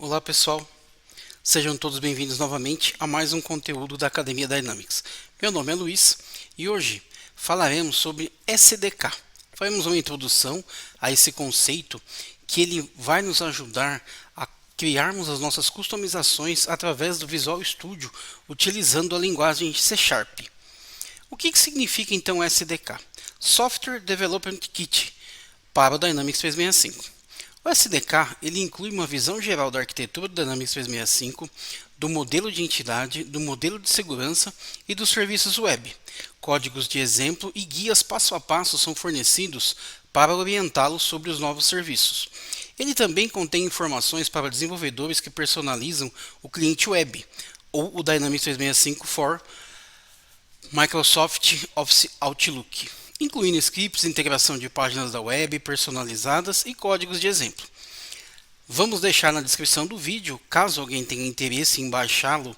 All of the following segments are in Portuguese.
Olá pessoal, sejam todos bem-vindos novamente a mais um conteúdo da Academia Dynamics. Meu nome é Luiz e hoje falaremos sobre SDK. Faremos uma introdução a esse conceito que ele vai nos ajudar a criarmos as nossas customizações através do Visual Studio utilizando a linguagem C#. O que significa então SDK? Software Development Kit para o Dynamics 365. O SDK ele inclui uma visão geral da arquitetura do Dynamics 365, do modelo de entidade, do modelo de segurança e dos serviços web. Códigos de exemplo e guias passo a passo são fornecidos para orientá-los sobre os novos serviços. Ele também contém informações para desenvolvedores que personalizam o cliente web, ou o Dynamics 365 for Microsoft Office Outlook, incluindo scripts, integração de páginas da web personalizadas e códigos de exemplo. Vamos deixar na descrição do vídeo, caso alguém tenha interesse em baixá-lo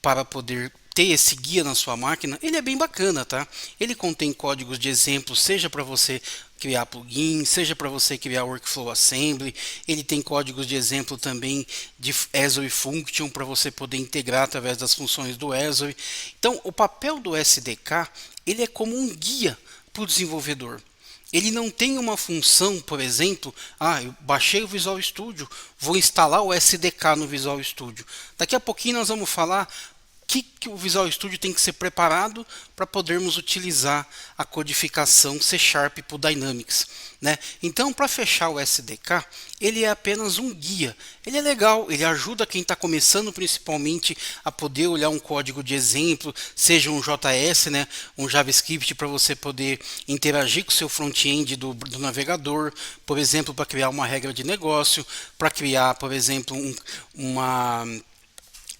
para poder ter esse guia na sua máquina. Ele é bem bacana, tá? Ele contém códigos de exemplo, seja para você criar plugin, seja para você criar workflow assembly. Ele tem códigos de exemplo também de Azure Function para você poder integrar através das funções do Azure. Então, o papel do SDK, ele é como um guia para o desenvolvedor. Ele não tem uma função, por exemplo, eu baixei o Visual Studio, vou instalar o SDK no Visual Studio. Daqui a pouquinho nós vamos falar que o Visual Studio tem que ser preparado para podermos utilizar a codificação C# para o Dynamics, né? Então, para fechar o SDK, ele é apenas um guia. Ele é legal, ele ajuda quem está começando principalmente a poder olhar um código de exemplo, seja um JS, né, um JavaScript para você poder interagir com o seu front-end do navegador, por exemplo, para criar uma regra de negócio, para criar, por exemplo,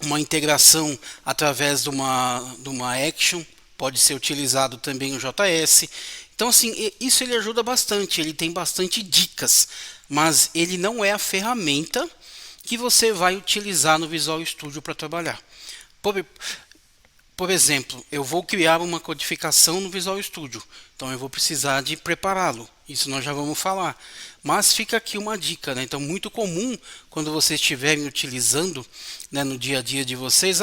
uma integração através de uma action, pode ser utilizado também o JS. Então, assim, isso ele ajuda bastante, ele tem bastante dicas, mas ele não é a ferramenta que você vai utilizar no Visual Studio para trabalhar. Por exemplo, eu vou criar uma codificação no Visual Studio, então eu vou precisar de prepará-lo. Isso nós já vamos falar. Mas fica aqui uma dica, né? Então, muito comum quando vocês estiverem utilizando, né, no dia a dia de vocês,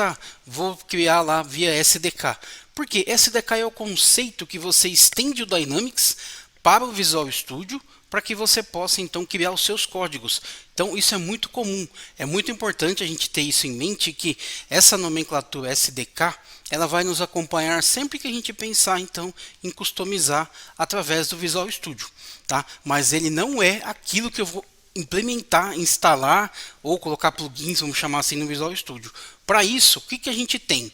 vou criar lá via SDK. Porque SDK é o conceito que você estende o Dynamics para o Visual Studio para que você possa então criar os seus códigos. Então isso é muito comum, é muito importante a gente ter isso em mente, que essa nomenclatura SDK ela vai nos acompanhar sempre que a gente pensar então em customizar através do Visual Studio, tá? Mas ele não é aquilo que eu vou implementar, instalar ou colocar plugins, vamos chamar assim, no Visual Studio. Para isso, o que a gente tem?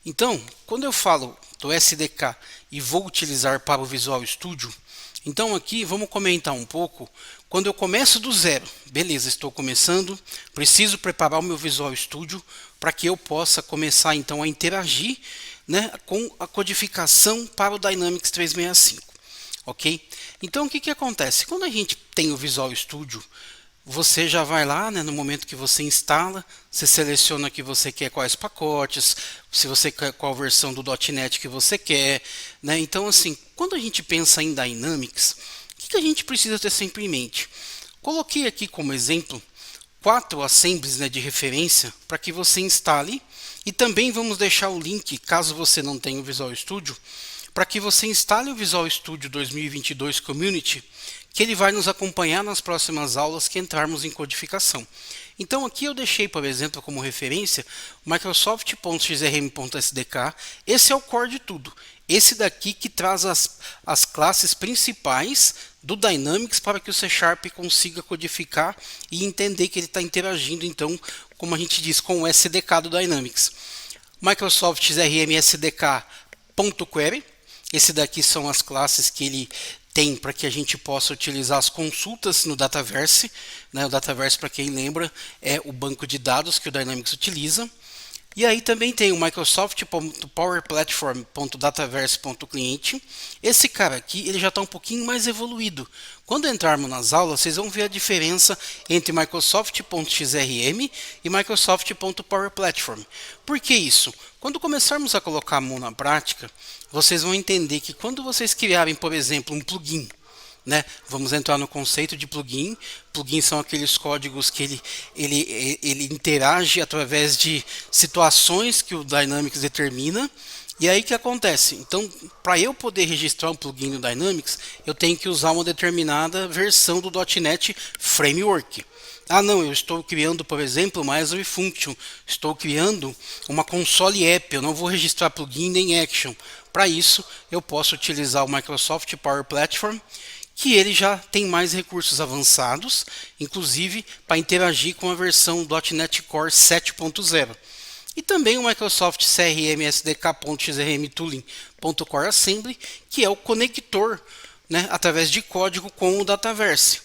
Então, quando eu falo do SDK e vou utilizar para o Visual Studio, então aqui vamos comentar um pouco. Quando eu começo do zero, beleza, estou começando, preciso preparar o meu Visual Studio para que eu possa começar então a interagir, né, com a codificação para o Dynamics 365, ok? Então o que acontece? Quando a gente tem o Visual Studio, você já vai lá, né, no momento que você instala, você seleciona que você quer quais pacotes, se você quer qual versão do .NET que você quer, né? Então, assim, quando a gente pensa em Dynamics, o que a gente precisa ter sempre em mente? Coloquei aqui como exemplo 4 assemblies, né, de referência para que você instale, e também vamos deixar o link, caso você não tenha o Visual Studio, para que você instale o Visual Studio 2022 Community, que ele vai nos acompanhar nas próximas aulas que entrarmos em codificação. Então aqui eu deixei, por exemplo, como referência Microsoft.xrm.sdk. Esse é o core de tudo. Esse daqui que traz as classes principais do Dynamics para que o C# consiga codificar e entender que ele está interagindo, então, como a gente diz, com o SDK do Dynamics. Microsoft XRM SDK.query. Esse daqui são as classes que ele tem para que a gente possa utilizar as consultas no Dataverse, né? O Dataverse, para quem lembra, é o banco de dados que o Dynamics utiliza. E aí também tem o Microsoft.powerplatform.dataverse.client. Esse cara aqui ele já está um pouquinho mais evoluído. Quando entrarmos nas aulas, vocês vão ver a diferença entre Microsoft.xrm e Microsoft.powerplatform. Por que isso? Quando começarmos a colocar a mão na prática, vocês vão entender que quando vocês criarem, por exemplo, um plugin, né? Vamos entrar no conceito de plugin. Plugins são aqueles códigos que ele interage através de situações que o Dynamics determina. E aí o que acontece? Então, para eu poder registrar um plugin no Dynamics, eu tenho que usar uma determinada versão do .NET Framework. Ah, não, eu estou criando, por exemplo, uma Azure Function. Estou criando uma console app. Eu não vou registrar plugin nem action. Para isso, eu posso utilizar o Microsoft Power Platform, que ele já tem mais recursos avançados, inclusive para interagir com a versão .NET Core 7.0. E também o Microsoft CRM SDK.xrm Tooling.core Assembly, que é o conector, né, através de código com o Dataverse.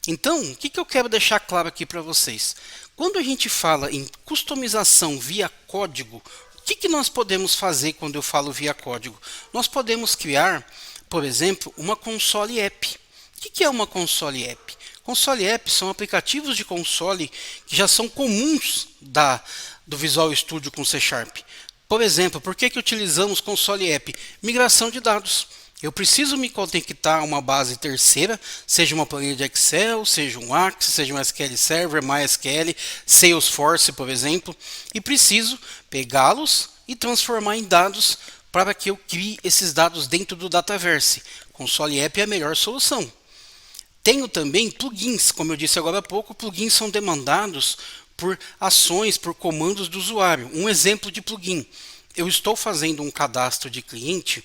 Então, o que eu quero deixar claro aqui para vocês? Quando a gente fala em customização via código, o que nós podemos fazer quando eu falo via código? Nós podemos criar, por exemplo, uma console app. O que é uma console app? Console app são aplicativos de console que já são comuns do Visual Studio com C Sharp. Por exemplo, por que utilizamos console app? Migração de dados. Eu preciso me conectar a uma base terceira, seja uma planilha de Excel, seja um Access, seja um SQL Server, MySQL, Salesforce, por exemplo, e preciso pegá-los e transformar em dados para que eu crie esses dados dentro do Dataverse. Console App é a melhor solução. Tenho também plugins, como eu disse agora há pouco, plugins são demandados por ações, por comandos do usuário. Um exemplo de plugin: eu estou fazendo um cadastro de cliente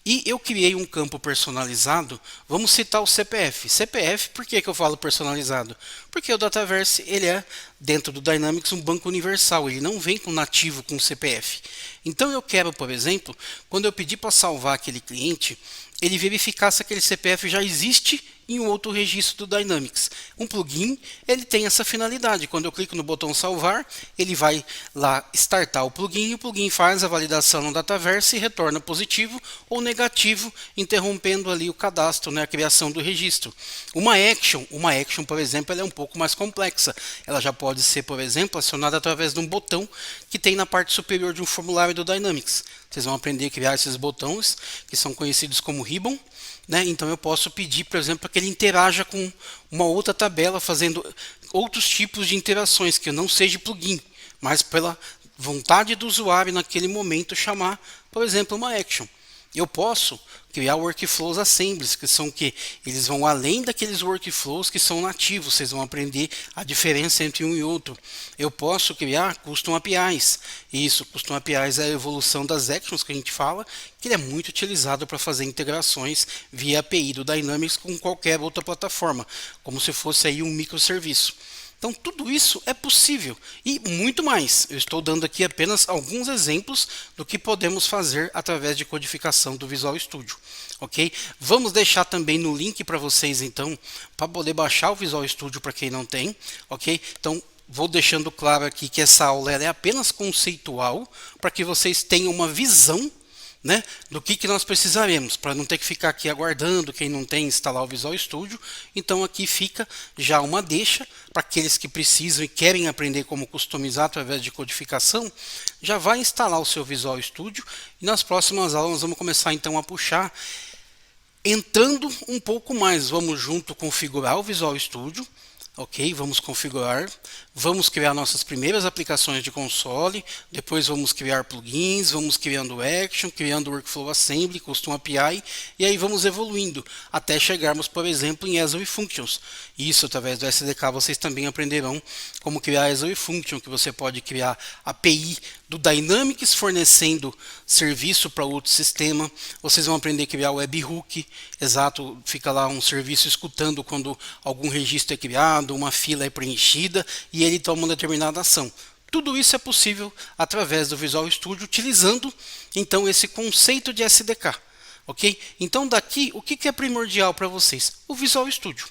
e eu criei um campo personalizado. Vamos citar o CPF. CPF, por que eu falo personalizado? Porque o Dataverse ele é, dentro do Dynamics, um banco universal. Ele não vem com nativo com CPF. Então eu quero, por exemplo, quando eu pedir para salvar aquele cliente, ele verificar se aquele CPF já existe em um outro registro do Dynamics. Um plugin ele tem essa finalidade. Quando eu clico no botão salvar, ele vai lá startar o plugin e o plugin faz a validação no Dataverse e retorna positivo ou negativo, interrompendo ali o cadastro, né, a criação do registro. Uma action, por exemplo, ela é um pouco mais complexa. Ela já pode ser, por exemplo, acionada através de um botão que tem na parte superior de um formulário do Dynamics. Vocês vão aprender a criar esses botões, que são conhecidos como ribbon. Né? Então eu posso pedir, por exemplo, que ele interaja com uma outra tabela, fazendo outros tipos de interações, que não seja plugin, mas pela vontade do usuário naquele momento chamar, por exemplo, uma action. Eu posso criar workflows assemblies, que são que eles vão além daqueles workflows que são nativos. Vocês vão aprender a diferença entre um e outro. Eu posso criar custom APIs. Isso, custom APIs é a evolução das actions que a gente fala, que ele é muito utilizado para fazer integrações via API do Dynamics com qualquer outra plataforma, como se fosse aí um microserviço. Então tudo isso é possível e muito mais. Eu estou dando aqui apenas alguns exemplos do que podemos fazer através de codificação do Visual Studio, ok? Vamos deixar também no link para vocês então, para poder baixar o Visual Studio para quem não tem, ok? Então vou deixando claro aqui que essa aula é apenas conceitual, para que vocês tenham uma visão, né, do que nós precisaremos, para não ter que ficar aqui aguardando quem não tem instalar o Visual Studio. Então aqui fica já uma deixa para aqueles que precisam e querem aprender como customizar através de codificação. Já vai instalar o seu Visual Studio e nas próximas aulas vamos começar então a puxar, entrando um pouco mais. Vamos junto configurar o Visual Studio. Ok, vamos configurar, vamos criar nossas primeiras aplicações de console, depois vamos criar plugins, vamos criando action, criando workflow assembly, custom API, e aí vamos evoluindo até chegarmos, por exemplo, em Azure Functions. Isso, através do SDK, vocês também aprenderão como criar Azure Function, que você pode criar API do Dynamics fornecendo serviço para outro sistema. Vocês vão aprender a criar o webhook, exato, fica lá um serviço escutando quando algum registro é criado, uma fila é preenchida e ele toma uma determinada ação. Tudo isso é possível através do Visual Studio, utilizando então esse conceito de SDK. Ok? Então daqui, o que é primordial para vocês? O Visual Studio.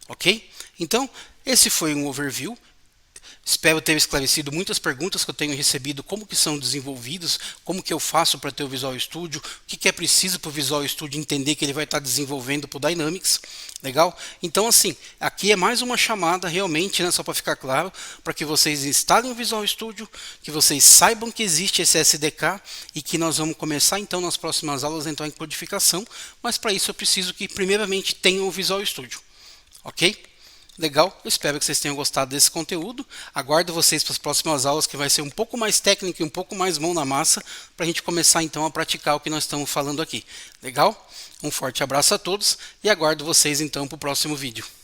Ok? Então, esse foi um overview. Espero ter esclarecido muitas perguntas que eu tenho recebido, como que são desenvolvidos, como que eu faço para ter o Visual Studio, o que é preciso para o Visual Studio entender que ele vai estar desenvolvendo para o Dynamics, legal? Então assim, aqui é mais uma chamada realmente, né, só para ficar claro, para que vocês instalem o Visual Studio, que vocês saibam que existe esse SDK e que nós vamos começar então nas próximas aulas a entrar em codificação, mas para isso eu preciso que primeiramente tenham o Visual Studio, ok? Legal, eu espero que vocês tenham gostado desse conteúdo. Aguardo vocês para as próximas aulas, que vai ser um pouco mais técnico e um pouco mais mão na massa, para a gente começar então a praticar o que nós estamos falando aqui. Legal? Um forte abraço a todos e aguardo vocês então para o próximo vídeo.